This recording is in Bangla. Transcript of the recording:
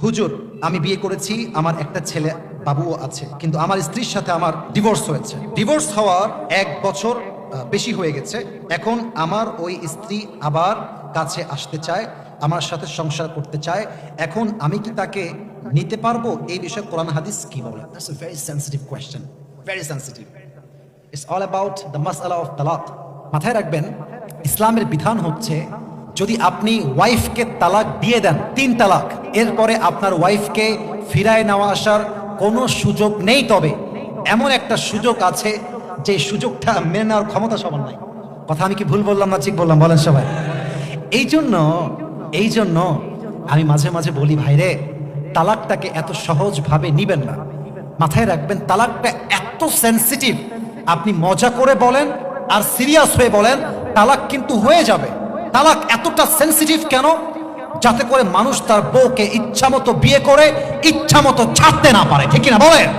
হুজুর, আমি বিয়ে করেছি, আমার একটা ছেলে বাবুও আছে, কিন্তু আমার স্ত্রীর সাথে আমার ডিভোর্স হয়েছে। ডিভোর্স হওয়ার 1 বছর বেশি হয়ে গেছে। এখন আমার ওই স্ত্রী আবার কাছে আসতে চায়, আমার সাথে সংসার করতে চায়। এখন আমি কি তাকে নিতে পারবো? এই বিষয়ে কোরআন হাদিস কি বলে? That's a very sensitive question, very sensitive. It's all about the মাসআলা অফ তালাক। মাথায় রাখবেন, ইসলামের বিধান হচ্ছে যদি আপনি ওয়াইফকে তালাক দিয়ে দেন, 3 তালাক, এরপরে আপনার ওয়াইফকে ফিরায় নেওয়া আসার কোনো সুযোগ নেই। তবে এমন একটা সুযোগ আছে যে সুযোগটা মেনে নেওয়ার ক্ষমতা সবার নাই। কথা আমি কি ভুল বললাম না ঠিক বললাম? বলেন সবাই। এই জন্য আমি মাঝে মাঝে বলি, ভাইরে, তালাকটাকে এত সহজভাবে নিবেন না। মাথায় রাখবেন, তালাকটা এত সেনসিটিভ। আপনি মজা করে বলেন আর সিরিয়াস হয়ে বলেন, তালাক কিন্তু হয়ে যাবে। তালাক এতটা সেনসিটিভ কেন? যাতে করে মানুষ তার বউকে ইচ্ছামতো বিয়ে করে ইচ্ছামতো ছাড়তে না পারে। ঠিক কিনা বলেন?